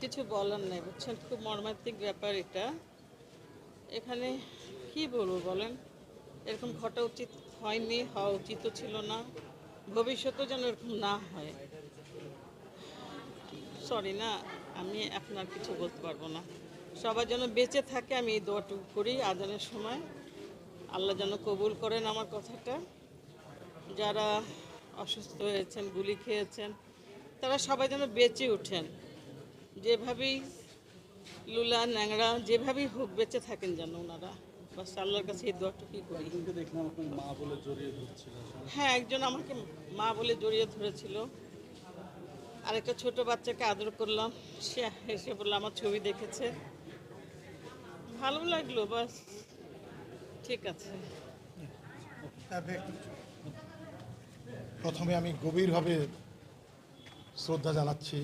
কিছু বলার নাই, বুঝছেন, খুব মর্মান্তিক ব্যাপার এটা। এখানে কি বলবো বলেন, এরকম ঘটা উচিত হয়নি, হওয়া উচিতও ছিল না, ভবিষ্যতেও যেন এরকম না হয়। সরি না, আমি আপনার কিছু বলতে পারবো না। সবাই যেন বেঁচে থাকে, আমি এই দোয়াটুকু করি আজানের সময়। আল্লাহ যেন কবুল করেন আমার কথাটা। যারা অসুস্থ হয়েছেন, গুলি খেয়েছেন, তারা সবাই যেন বেঁচে ওঠেন। যেভাবেই লুলা ন্যাংরা যেভাবেই হোক বেঁচে থাকেন যেন ওনারা। বাস আল্লাহর কাছে এই দোয়াটুকুই করি। একজনকে দেখলাম আপনার মা বলে জড়িয়ে ধরছিল। হ্যাঁ, একজন আমাকে মা বলে জড়িয়ে ধরেছিল। আরেকটা ছোট বাচ্চাকে আদর করলাম, সে এসে বললো আমার ছবি দেখেছে, ভালো লাগলো, বাস ঠিক আছে। প্রথমে আমি গভীরভাবে শ্রদ্ধা জানাচ্ছি